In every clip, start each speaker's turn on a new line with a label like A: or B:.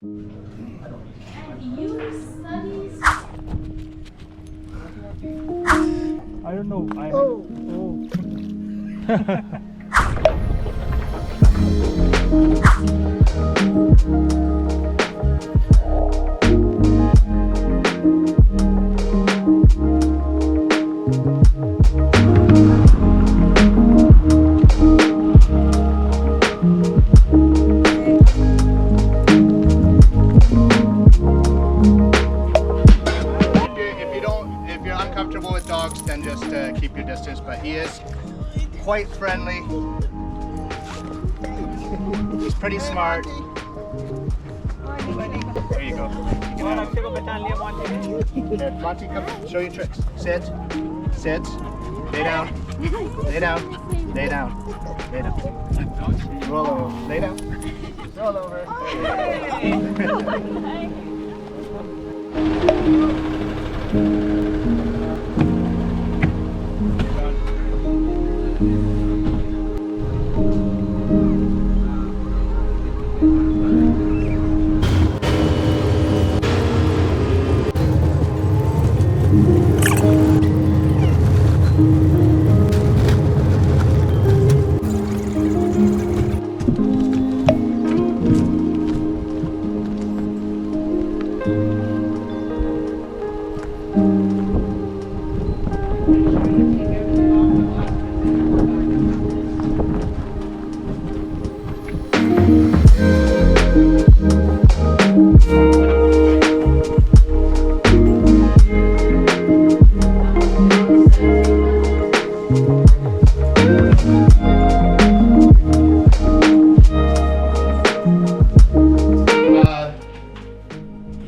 A: I don't know.
B: If you're uncomfortable with dogs, then just keep your distance. But he is quite friendly. He's pretty smart. There you go. Here, Monty, come show you tricks. Sit, sit, lay down, lay down, lay down, lay down. Roll over, lay down, roll over.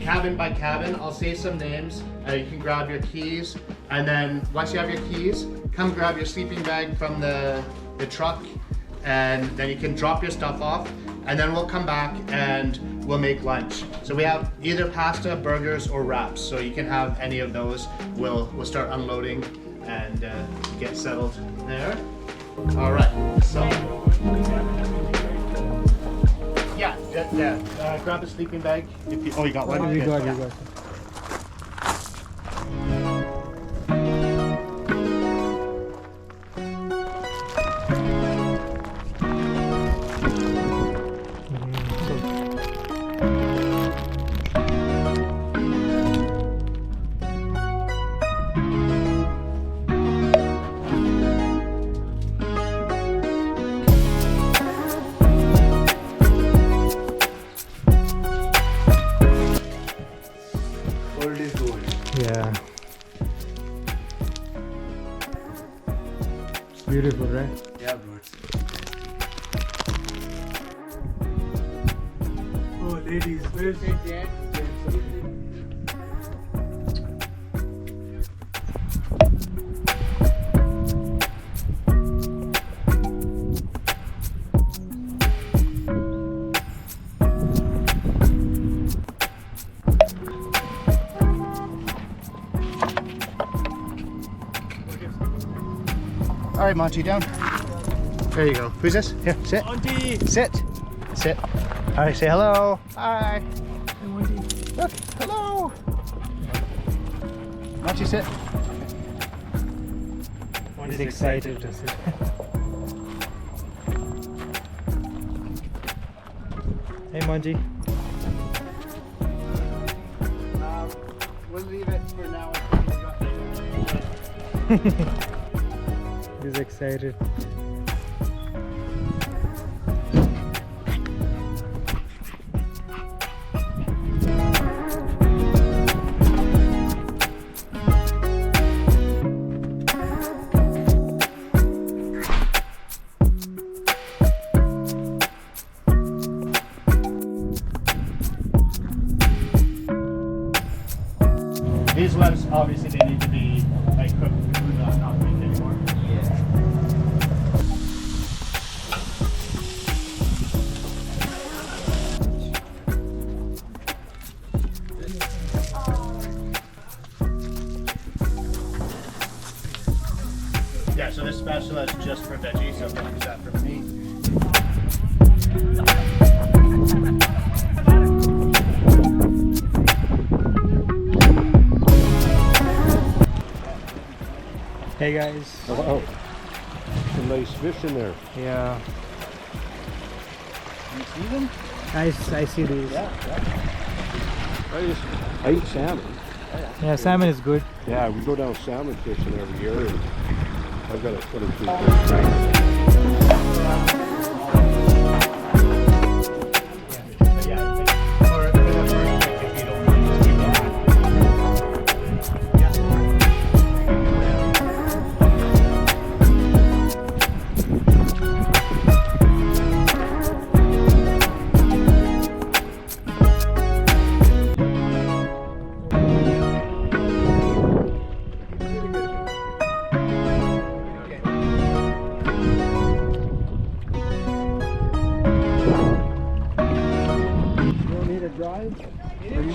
B: Cabin by cabin, I'll say some names. You can grab your keys, and then once you have your keys, come grab your sleeping bag from the truck, and then you can drop your stuff off, and then we'll come back and we'll make lunch. So we have either pasta, burgers, or wraps, so you can have any of those. We'll start unloading and get settled there. All right, so yeah, grab a sleeping bag. If you, you got one?
A: You got it. Yeah. It's beautiful, right?
B: Yeah, bro.
A: Oh, ladies, where's it?
B: All right, Monty, down. There you go. Who's this? Here, sit.
A: Monty!
B: Sit. Sit. All right, say hello. Hi.
A: Hey, Monty.
B: Look, hello. Monty, sit.
A: He's excited to sit. Hey, Monty.
B: We'll leave it for now.
A: He's excited.
B: These ones, obviously, they need to be like cooked food, not baked anymore. Yeah, so this spatula is just for veggies, so don't use that for meat.
A: Hey guys.
C: Oh, some nice fish in there.
A: Yeah.
C: You see them?
A: I see these.
C: Yeah. I eat salmon.
A: Yeah, salmon is good.
C: Yeah, we go down salmon fishing every year. And I've got a 22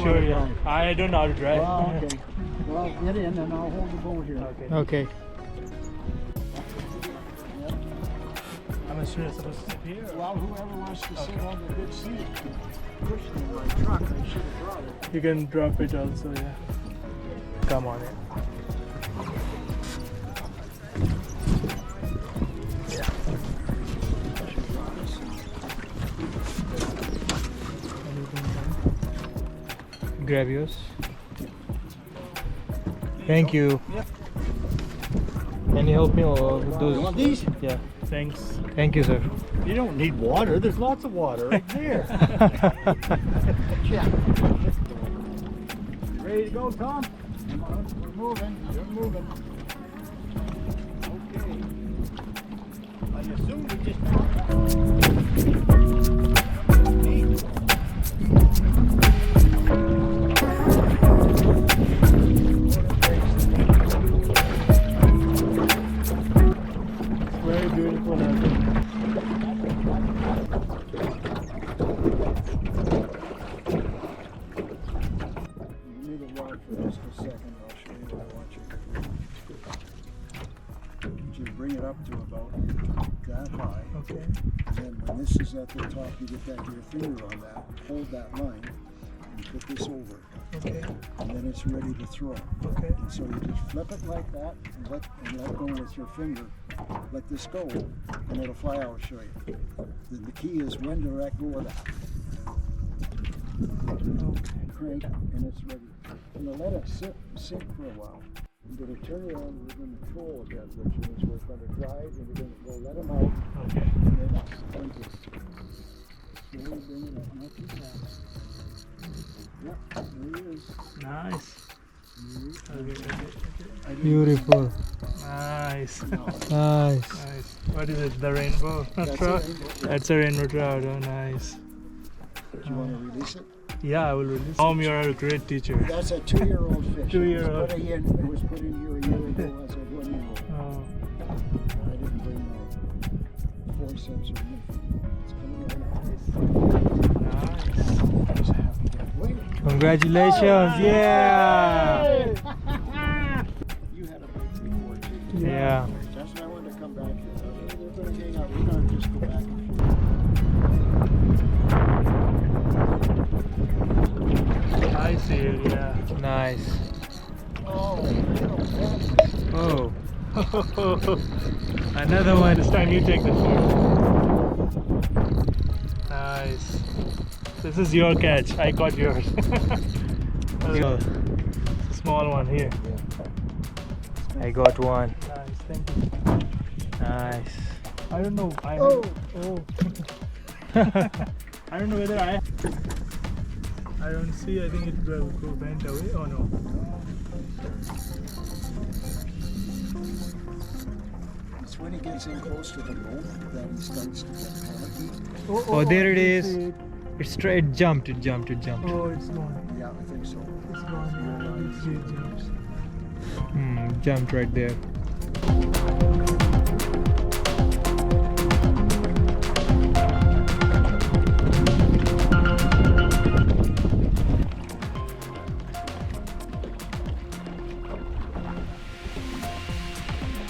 A: Sure, yeah. I don't know how to drive.
D: Well, okay. Well, get in and I'll hold the boat here.
A: Okay.
E: I'm assuming it's supposed to sit here.
D: Well, whoever wants to sit on the good seat, push me in my truck. I should have brought it.
E: You can drop it also, yeah. Come on in.
A: Grab yours. Thank you.
D: Yep.
A: Can you help me or those?
D: You want these?
A: Yeah.
E: Thanks.
A: Thank you, sir.
D: You don't need water. There's lots of water right there. Yeah. You ready to go, Tom? Come on. We're moving. You're moving. Okay. I assume we just...
E: Very beautiful.
D: Leave it wide for just a second. I'll show you what I want you to do. You bring it up to about that high.
E: Okay.
D: And then when this is at the top, you get back your finger on that, hold that line, and put this over it.
E: Okay.
D: And then it's ready to throw.
E: Okay.
D: And so you just flip it like that and let go with your finger. Let this go, and it'll fly. I'll show you. Then the key is when to let go of that. Crank, and it's ready. I'm gonna let it sink for a while. I'm gonna turn around. We're gonna troll again, which means we're gonna drive, and we're gonna go let him out.
E: Okay.
D: And then slowly bring it up, not too fast. Yep, there he is.
E: Nice.
A: Beautiful.
E: Nice.
A: Nice.
E: Nice. What is it? The rainbow
D: That's
E: trout?
D: a rainbow.
E: That's a rainbow trout. Oh, nice.
D: Do you want to release it?
E: Yeah, I will release. Mom, you're a great teacher.
D: That's a 2-year-old fish.
E: 2-year-old.
D: It was put in here a year ago as a 1-year-old.
E: Oh,
D: I didn't bring my forceps or anything. It's coming out.
E: nice.
D: Just happy to wait.
A: Congratulations. Yeah.
D: You had a break before too.
A: Yeah.
D: That's why I wanted to come back here. We're going to hang out. We're going to just go back and forth.
E: I see it, yeah.
A: Nice.
D: Oh,
A: Oh.
E: Another one. This time you take the food. Nice. This is your catch. I caught yours.
A: Yeah.
E: Small one here.
A: I got one.
E: Nice, thank you.
A: Nice.
E: I don't know.
D: Oh.
E: I don't know whether I don't see. I think it will go bent away. Oh no.
D: It's when he gets in close to the boat that he starts to get panicky.
A: Oh, there it
E: I
A: is.
E: see it.
A: It's straight. It jumped. It jumped. It jumped.
E: Oh, it's gone.
D: Yeah, I think so.
E: It's gone. I see it jumps.
A: Jumped right there.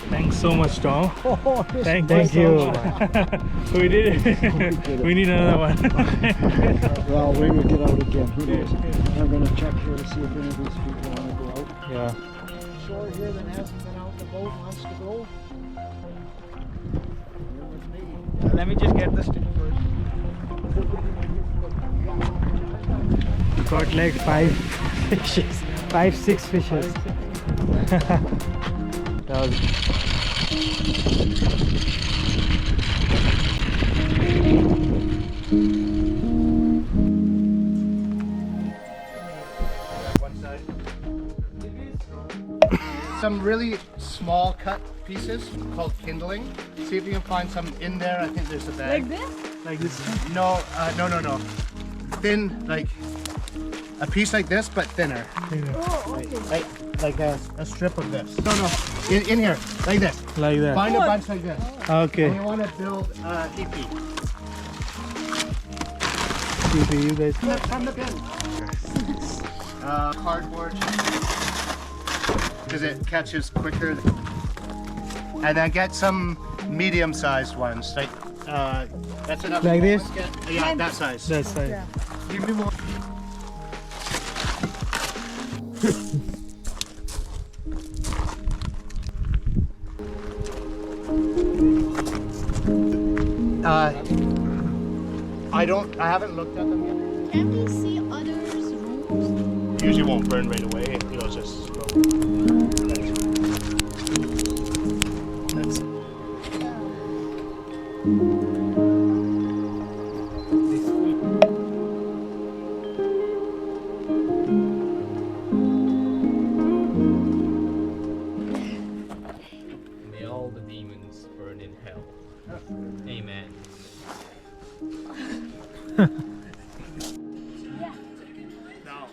E: Thanks so much, Tom.
D: Oh,
E: Thank
A: you.
E: so much. We did it. We need another one.
D: well, we will get out again. Who knows? I'm going to check here to see if any of these people want to go out.
A: Yeah.
D: shore here that hasn't been out in the boat wants to go? You're with me.
E: Let me just get the stick first.
A: Got like 5 fishes. 5-6 fishes. That was
B: Some really small cut pieces called kindling. See if you can find some in there. I think there's a bag.
F: Like this?
E: Like this.
B: No, no. Thin, like a piece like this, but thinner.
F: Oh, okay.
B: Like a strip of this. No. In here, like this.
A: like that.
B: Find a bunch like this.
A: Okay.
B: And you want to build a teepee.
A: You guys.
B: From the bin. Cardboard. Because it catches quicker. And then get some medium-sized ones. Like, that's enough.
A: Like this?
B: Yeah, that size.
A: That's right.
F: Yeah.
B: Give me more. I haven't looked at them yet.
F: Can we see others' rooms?
B: Usually won't burn right away. It'll just slow. That's
G: May all the demons burn in hell. Amen.
E: Now,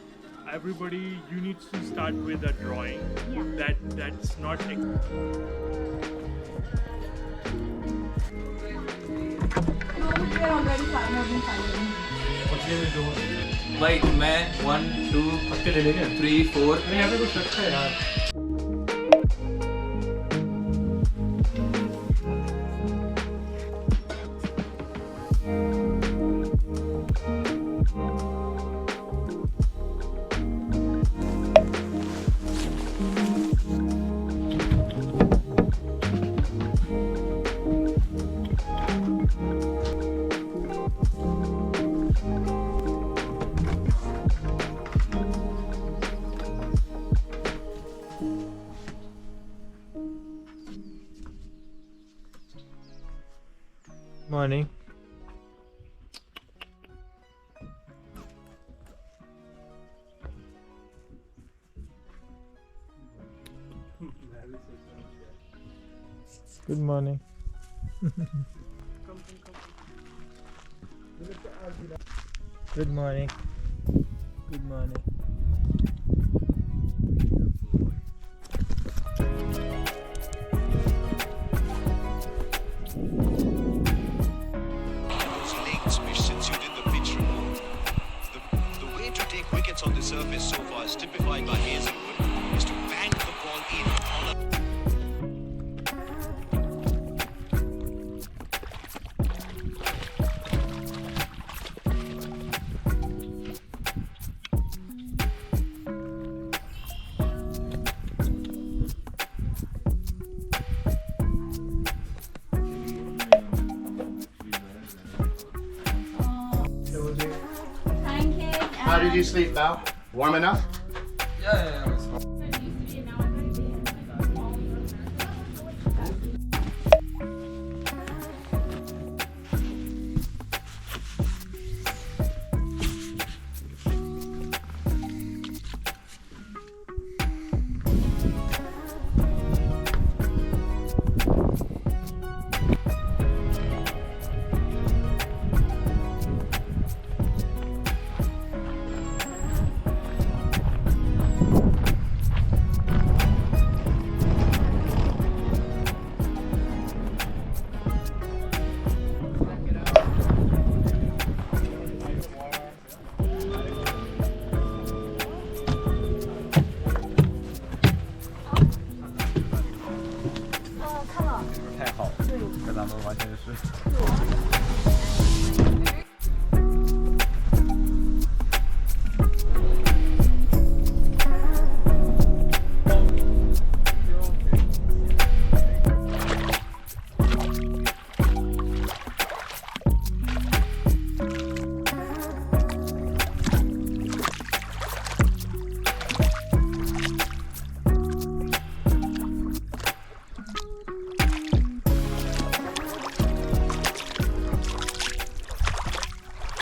E: everybody, you need to start with a drawing. That's not.
G: Wait, man. 1, 2, 3, 4.
A: Morning. Good morning. Good morning. Good morning.
H: Lakes, which since you did the pitch report, the way to take wickets on the surface so far as typified by Hazelwood is to bank the ball in on a
F: Pancake.
B: How did you sleep, Val? Warm enough?
G: Yeah.